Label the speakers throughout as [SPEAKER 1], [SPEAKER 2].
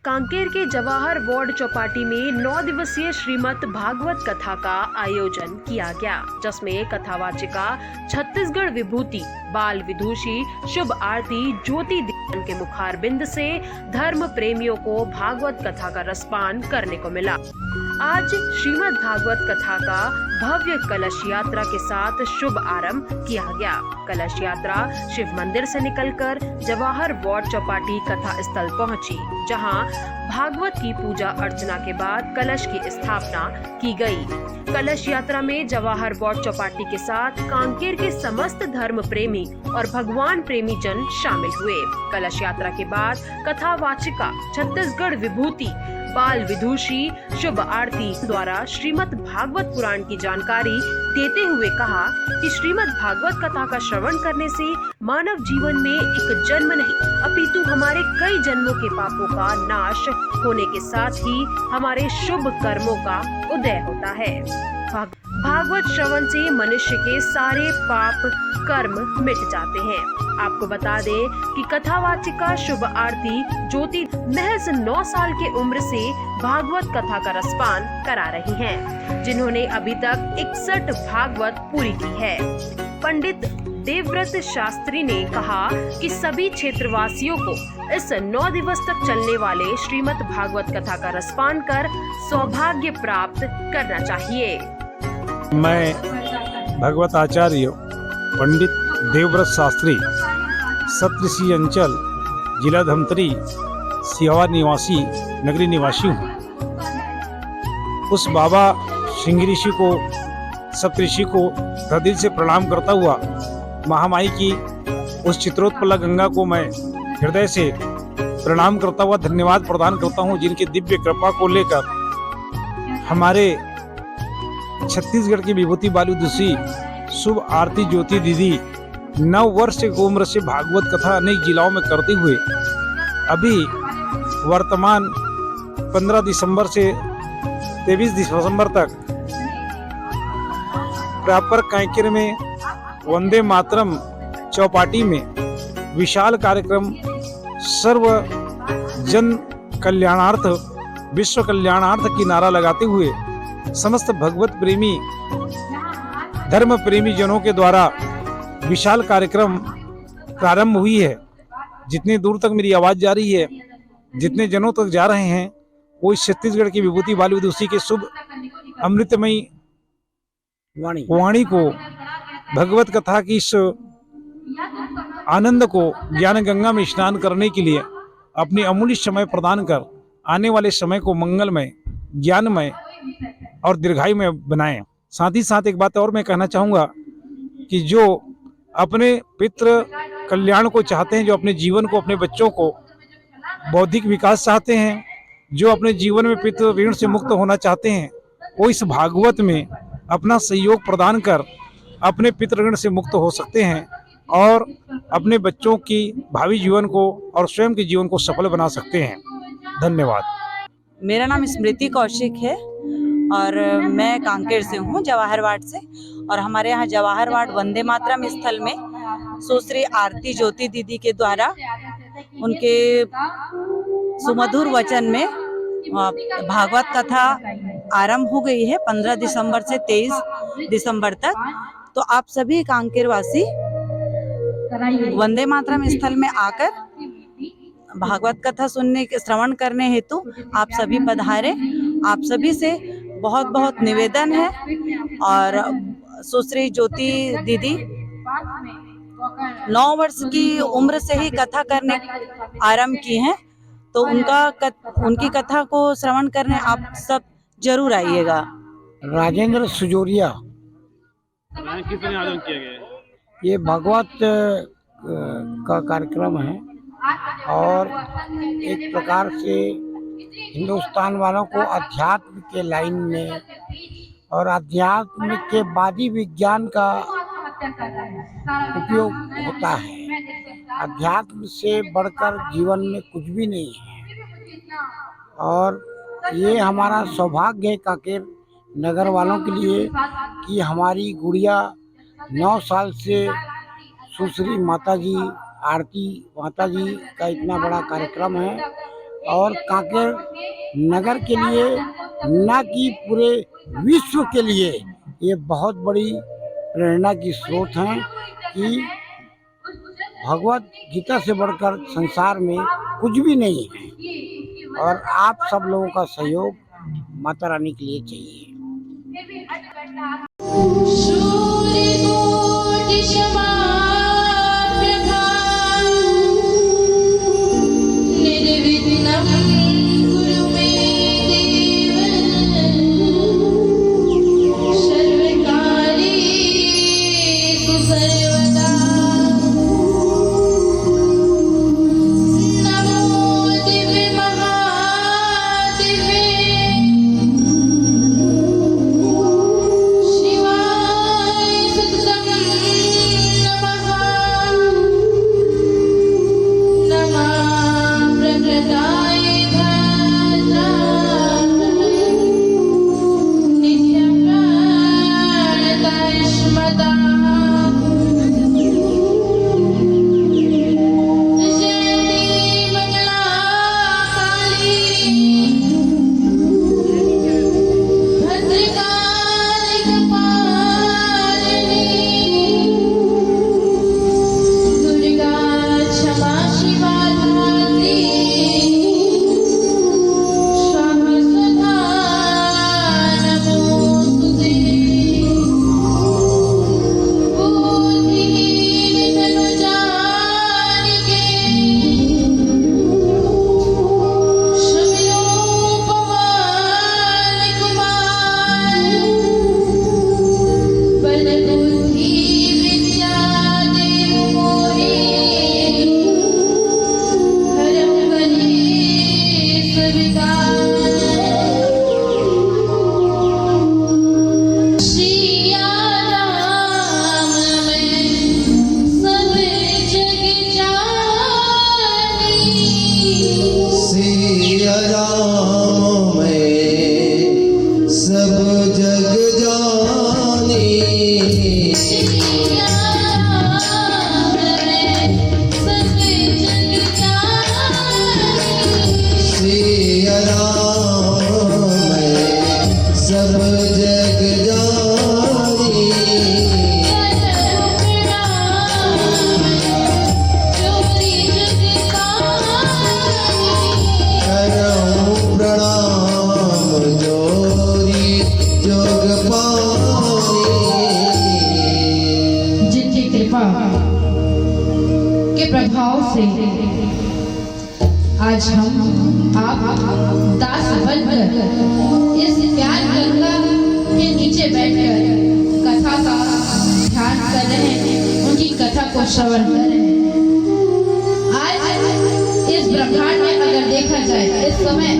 [SPEAKER 1] कांकेर के जवाहर वार्ड चौपाटी में 9 दिवसीय श्रीमद् भागवत कथा का आयोजन किया गया, जिसमें कथावाचिका छत्तीसगढ़ विभूति बाल विदुषी शुभ आरती ज्योति दीदी के मुखारबिंद से धर्म प्रेमियों को भागवत कथा का रसपान करने को मिला। आज श्रीमद् भागवत कथा का भव्य कलश यात्रा के साथ शुभ आरंभ किया गया। कलश यात्रा शिव मंदिर से निकलकर जवाहर वार्ड चौपाटी कथा स्थल पहुंची, जहां भागवत की पूजा अर्चना के बाद कलश की स्थापना की गई। कलश यात्रा में जवाहर वार्ड चौपाटी के साथ कांकेर के समस्त धर्म प्रेमी और भगवान प्रेमी जन शामिल हुए। कलश यात्रा के बाद कथावाचिका छत्तीसगढ़ विभूति बाल विदुषी शुभ आरती द्वारा श्रीमद् भागवत पुराण की जानकारी देते हुए कहा कि श्रीमद् भागवत कथा का श्रवण करने से मानव जीवन में एक जन्म नहीं अपितु हमारे कई जन्मों के पापों का नाश होने के साथ ही हमारे शुभ कर्मों का उदय होता है। भागवत श्रवण से मनुष्य के सारे पाप कर्म मिट जाते हैं। आपको बता दें कि कथावाचिका शुभ आरती ज्योति महज 9 साल की उम्र से भागवत कथा का रसपान करा रही हैं, जिन्होंने अभी तक 61 भागवत पूरी की है। पंडित देवव्रत शास्त्री ने कहा कि सभी क्षेत्रवासियों को इस 9 दिवस तक चलने वाले श्रीमद् भागवत कथा का रसपान कर सौभाग्य प्राप्त करना चाहिए।
[SPEAKER 2] मैं भगवत आचार्य पंडित देवव्रत शास्त्री सप्तऋषि अंचल जिला धमतरी सियावा निवासी नगरी निवासी हूँ। उस बाबा सिंह ऋषि को सप्तऋषि को हृदय से प्रणाम करता हुआ महामाई की उस चित्रोत्पला गंगा को मैं हृदय से प्रणाम करता हुआ धन्यवाद प्रदान करता हूँ, जिनकी दिव्य कृपा को लेकर हमारे छत्तीसगढ़ की विभूति बाल विदुषी शुभ आरती ज्योति दीदी 9 वर्ष की उम्र से भागवत कथा अनेक जिलाओं में करते हुए अभी वर्तमान 15 दिसंबर से 23 दिसंबर तक प्रॉपर कांकेर में वंदे मातरम चौपाटी में विशाल कार्यक्रम सर्व जन कल्याणार्थ विश्व कल्याणार्थ की नारा लगाते हुए समस्त भगवत प्रेमी धर्म प्रेमी जनों के द्वारा विशाल कार्यक्रम प्रारंभ हुई है। जितने दूर तक मेरी आवाज जा रही है, जितने जनों तक जा रहे हैं, वो इस छत्तीसगढ़ की विभूति बाल विदुषी के शुभ अमृतमयी वाणी को भगवत कथा की इस आनंद को ज्ञान गंगा में स्नान करने के लिए अपनी अमूल्य समय प्रदान कर आने वाले समय को मंगलमय ज्ञानमय और दीर्घायु में बनाएं। साथ ही साथ एक बात और मैं कहना चाहूँगा कि जो अपने पितृ कल्याण को चाहते हैं, जो अपने जीवन को अपने बच्चों को बौद्धिक विकास चाहते हैं, जो अपने जीवन में पितृ ऋण से मुक्त होना चाहते हैं, वो इस भागवत में अपना सहयोग प्रदान कर अपने पितृ ऋण से मुक्त हो सकते हैं और अपने बच्चों की भावी जीवन को और स्वयं के जीवन को सफल बना सकते हैं। धन्यवाद।
[SPEAKER 3] मेरा नाम स्मृति कौशिक है और मैं कांकेर से हूँ, जवाहर वार्ड से। और हमारे यहाँ जवाहर वार्ड वंदे मातरम स्थल में सुश्री आरती ज्योति दीदी के द्वारा उनके सुमधुर वचन में भागवत कथा आरंभ हो गई है 15 दिसंबर से 23 दिसंबर तक। तो आप सभी कांकेर वासी वंदे मातरम स्थल में आकर भागवत कथा सुनने के श्रवण करने हेतु आप सभी पधारे। आप सभी से बहुत बहुत निवेदन है। और सुश्री ज्योति दीदी 9 वर्ष की उम्र से ही कथा करने आरंभ की हैं, तो उनकी कथा को श्रवण करने आप सब जरूर आइएगा।
[SPEAKER 4] राजेंद्र सुजोरिया।
[SPEAKER 2] किसने आयोजन किया गया है?
[SPEAKER 4] ये भागवत का कार्यक्रम है और एक प्रकार से हिंदुस्तान वालों को अध्यात्म के लाइन में और अध्यात्म के बाद ही विज्ञान का उपयोग होता है। अध्यात्म से बढ़कर जीवन में कुछ भी नहीं है और ये हमारा सौभाग्य है कांकेर नगर वालों के लिए कि हमारी गुड़िया 9 साल से सुश्री माताजी आरती माताजी का इतना बड़ा कार्यक्रम है और कांकेर नगर के लिए न कि पूरे विश्व के लिए ये बहुत बड़ी प्रेरणा की स्रोत हैं कि भगवत गीता से बढ़कर संसार में कुछ भी नहीं है और आप सब लोगों का सहयोग माता रानी के लिए चाहिए।
[SPEAKER 5] के प्रभाव से आज हम आप दास बनकर इस प्यार गंगा के नीचे बैठकर कथा का ध्यान कर रहे हैं, उनकी कथा को श्रवण कर रहे हैं। आज इस ब्रह्मांड में अगर देखा जाए इस समय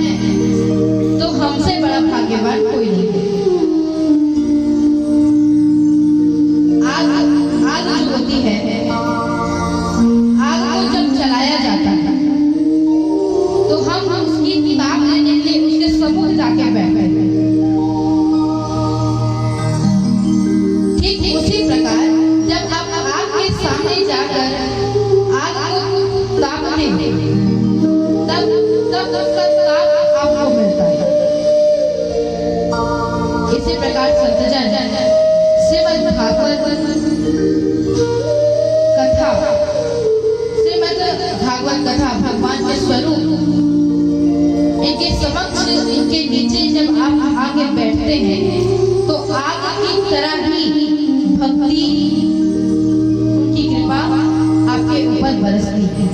[SPEAKER 5] तो हमसे बड़ा भाग्यवान कोई नहीं है। आग जो होती है, आग को जब जलाया जाता है तो हम उसकी ताप लेने के लिए उसके सबूत जाके बैठते हैं। ठीक उसी प्रकार जब आप आग के सामने जाकर आग को तापते हैं तब उसका ताप आपको मिलता है। इसी प्रकार संतजन श्रीमद् भागवत कथा, श्रीमद् भागवत कथा भगवान के स्वरूप इनके समक्ष इनके नीचे जब आप आगे बैठते हैं तो आग की तरह ही भक्ति, उनकी कृपा आपके ऊपर बरसती है।